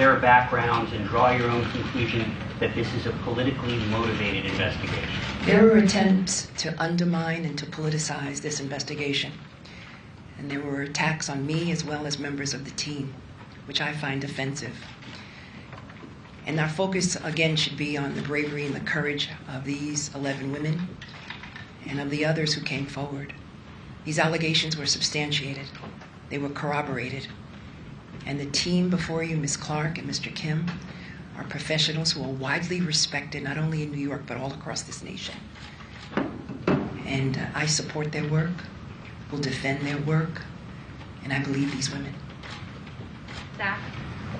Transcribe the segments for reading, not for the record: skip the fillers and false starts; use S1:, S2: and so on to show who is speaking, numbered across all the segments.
S1: their backgrounds and draw your own conclusion that this is a politically motivated investigation?
S2: There were attempts to undermine and to politicize this investigation. And there were attacks on me as well as members of the team, which I find offensive. And our focus, again, should be on the bravery and the courage of these 11 women and of the others who came forward. These allegations were substantiated. They were corroborated. And the team before you, Ms. Clark and Mr. Kim, are professionals who are widely respected, not only in New York, but all across this nation. And I support their work, will defend their work, and I believe these women.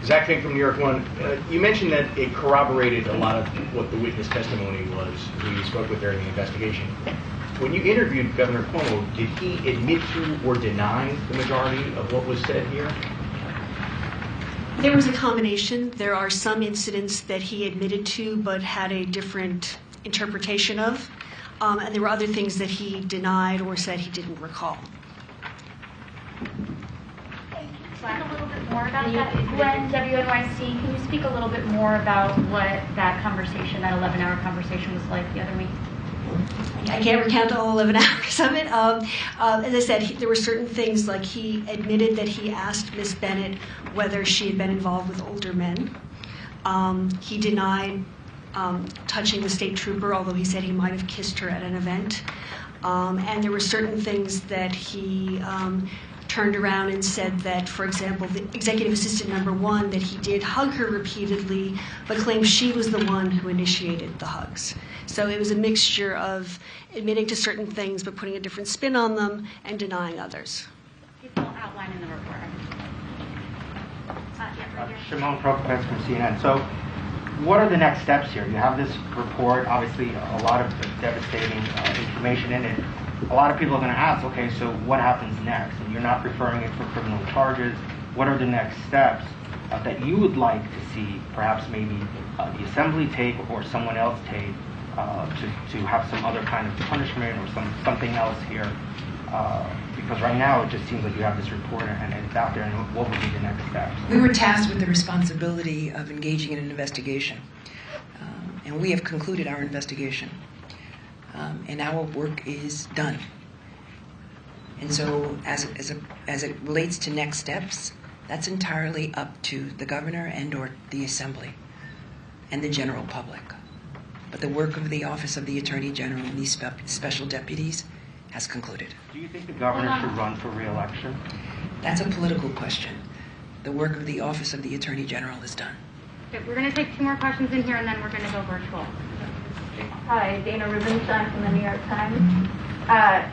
S3: Zach Fink from New York One. You mentioned that it corroborated a lot of what the witness testimony was, who you spoke with during the investigation. When you interviewed Governor Cuomo, did he admit to or deny the majority of what was said here?
S4: There was a combination. There are some incidents that he admitted to but had a different interpretation of. And there were other things that he denied or said he didn't recall.
S5: Speak a little bit more about that. When WNYC, can you speak a little bit more about what that conversation, that 11-hour conversation was like the other week?
S4: I can't recount all 11 hours of it. As I said, there were certain things, like he admitted that he asked Ms. Bennett whether she had been involved with older men. He denied touching the state trooper, although he said he might have kissed her at an event. And there were certain things that he turned around and said that, for example, the executive assistant #1, that he did hug her repeatedly, but claimed she was the one who initiated the hugs. So it was a mixture of admitting to certain things but putting a different spin on them and denying others.
S5: People outline in the report.
S6: Shimon Prokopetz from CNN. So what are the next steps here? You have this report, obviously a lot of devastating information in it. A lot of people are going to ask, okay, so what happens next? And you're not referring it for criminal charges. What are the next steps that you would like to see, perhaps maybe the assembly take or someone else take to have some other kind of punishment or something else here? Because right now it just seems like you have this report and it's out there, and what would be the next steps?
S2: We were tasked with the responsibility of engaging in an investigation. And we have concluded our investigation. And our work is done. And so as it relates to next steps, that's entirely up to the governor and or the assembly and the general public. But the work of the Office of the Attorney General and these special deputies has concluded.
S6: Do you think the governor should run for re-election?
S2: That's a political question. The work of the Office of the Attorney General is done.
S5: Okay, we're going to take 2 more questions in here, and then we're going to go virtual.
S7: Hi, Dana Rubenstein from the New York Times.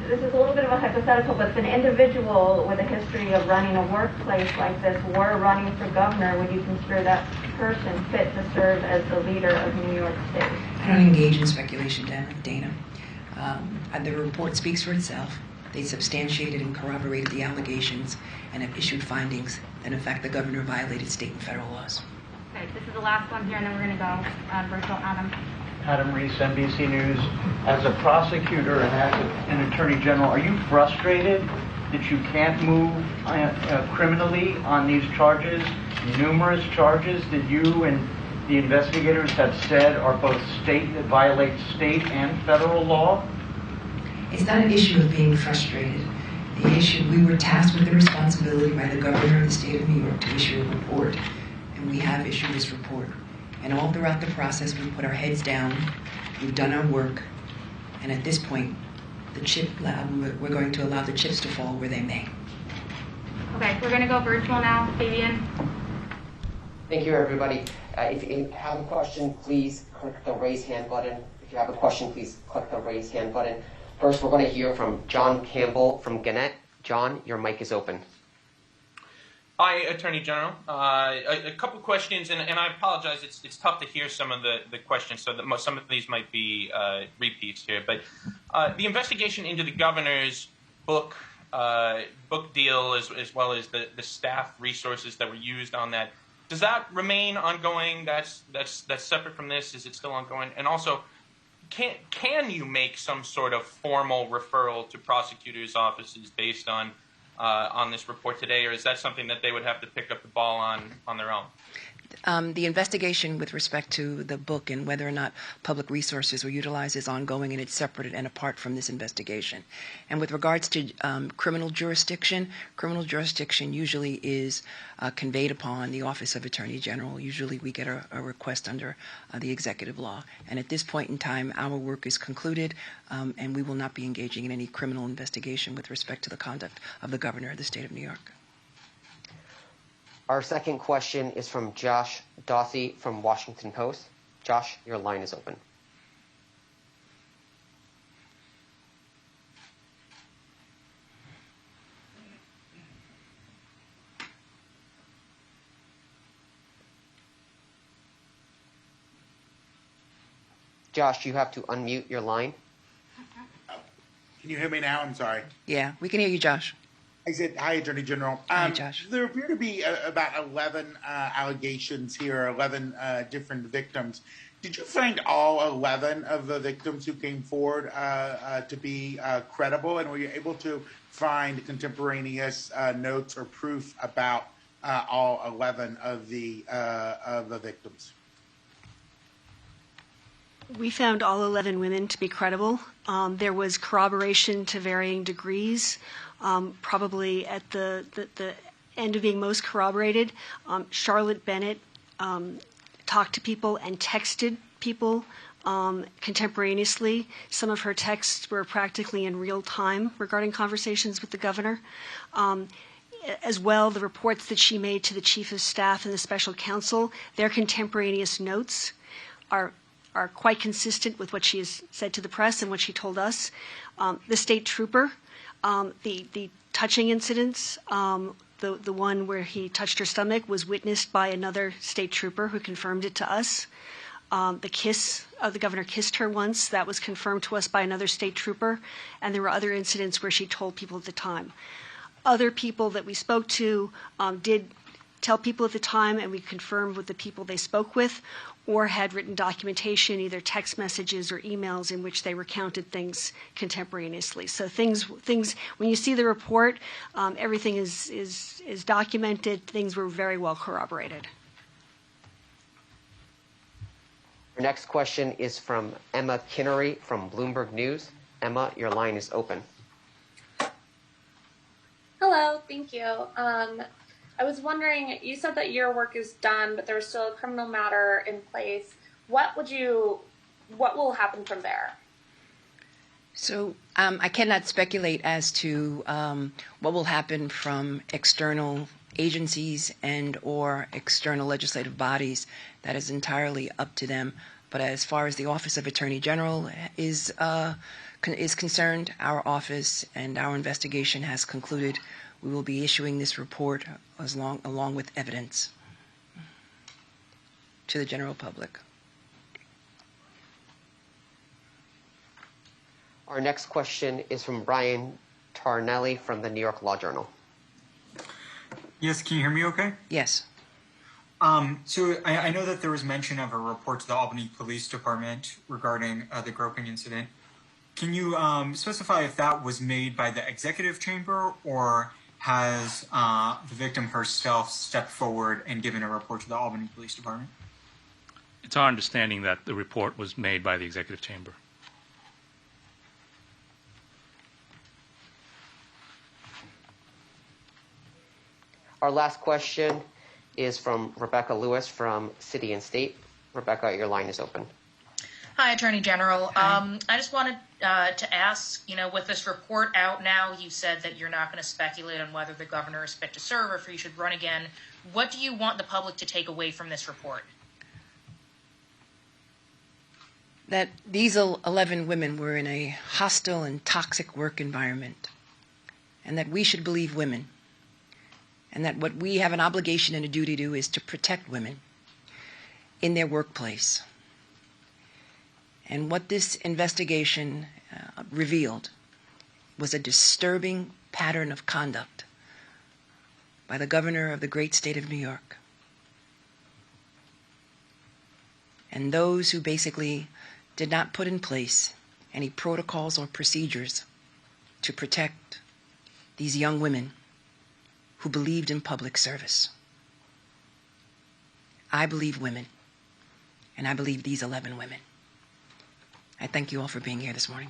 S7: This is a little bit of a hypothetical, but if an individual with a history of running a workplace like this were running for governor, would you consider that person fit to serve as the leader of New York State?
S2: I don't engage in speculation, Dana. The report speaks for itself. They substantiated and corroborated the allegations and have issued findings that, in fact, the governor violated state and federal laws.
S5: Okay, this is the last one here, and then we're going to go virtual.
S8: Adam Reese, NBC News. As a prosecutor and as an attorney general, are you frustrated that you can't move criminally on these charges, numerous charges that you and the investigators have said are both violate state and federal law?
S2: It's not an issue of being frustrated. The issue, we were tasked with the responsibility by the governor of the state of New York to issue a report, and we have issued this report. And all throughout the process, we put our heads down, we've done our work, and at this point, we're going to allow the chips to fall where they may.
S5: Okay, we're going to go virtual now. Fabian?
S9: Thank you, everybody. If you have a question, please click the raise hand button. If you have a question, please click the raise hand button. First, we're going to hear from John Campbell from Gannett. John, your mic is open.
S10: Hi, Attorney General. A couple questions, and I apologize. It's tough to hear some of the questions, so that some of these might be repeats here. But the investigation into the governor's book deal, as well as the staff resources that were used on that, does that remain ongoing? That's separate from this. Is it still ongoing? And also, can you make some sort of formal referral to prosecutors' offices based on this report today, or is that something that they would have to pick up the ball on their own?
S2: The investigation with respect to the book and whether or not public resources were utilized is ongoing, and it's separate and apart from this investigation. And with regards to criminal jurisdiction usually is conveyed upon the Office of Attorney General. Usually we get a request under the executive law. And at this point in time, our work is concluded, and we will not be engaging in any criminal investigation with respect to the conduct of the governor of the state of New York.
S9: Our second question is from Josh Dawsey from Washington Post. Josh, your line is open. Josh, you have to unmute your line.
S11: Can you hear me now? I'm sorry.
S2: Yeah, we can hear you, Josh.
S11: I said, hi, Attorney General.
S2: Hi, Josh.
S11: There appear to be about 11 allegations here, 11 different victims. Did you find all 11 of the victims who came forward to be credible, and were you able to find contemporaneous notes or proof about all 11 of the victims?
S4: We found all 11 women to be credible. There was corroboration to varying degrees. Probably at the end of being most corroborated, Charlotte Bennett talked to people and texted people contemporaneously. Some of her texts were practically in real time regarding conversations with the governor. As well, the reports that she made to the chief of staff and the special counsel, their contemporaneous notes are quite consistent with what she has said to the press and what she told us. The state trooper, the touching incidents, the one where he touched her stomach was witnessed by another state trooper who confirmed it to us. The kiss, the governor kissed her once, that was confirmed to us by another state trooper, and there were other incidents where she told people at the time. Other people that we spoke to did tell people at the time, and we confirmed with the people they spoke with, or had written documentation, either text messages or emails, in which they recounted things contemporaneously. So things. When you see the report, everything is documented. Things were very well corroborated.
S9: Our next question is from Emma Kinnery from Bloomberg News. Emma, your line is open.
S12: Hello, thank you. I was wondering, you said that your work is done, but there's still a criminal matter in place. What will happen from there?
S2: So I cannot speculate as to what will happen from external agencies and or external legislative bodies. That is entirely up to them. But as far as the Office of Attorney General is concerned, our office and our investigation has concluded. We will be issuing this report along with evidence to the general public.
S9: Our next question is from Brian Tarnelli from the New York Law Journal.
S13: Yes, can you hear me okay?
S2: Yes.
S13: So I know that there was mention of a report to the Albany Police Department regarding the groping incident. Can you specify if that was made by the executive chamber, or has the victim herself stepped forward and given a report to the Albany Police Department?
S14: It's our understanding that the report was made by the executive chamber.
S9: Our last question is from Rebecca Lewis from City and State. Rebecca, your line is open.
S15: Hi, Attorney General.
S2: Hi.
S15: I just wanted to ask, with this report out now, you said that you're not going to speculate on whether the governor is fit to serve or if he should run again. What do you want the public to take away from this report?
S2: That these 11 women were in a hostile and toxic work environment, and that we should believe women, and that what we have an obligation and a duty to do is to protect women in their workplace. And what this investigation revealed was a disturbing pattern of conduct by the governor of the great state of New York. And those who basically did not put in place any protocols or procedures to protect these young women who believed in public service. I believe women, and I believe these 11 women. I thank you all for being here this morning.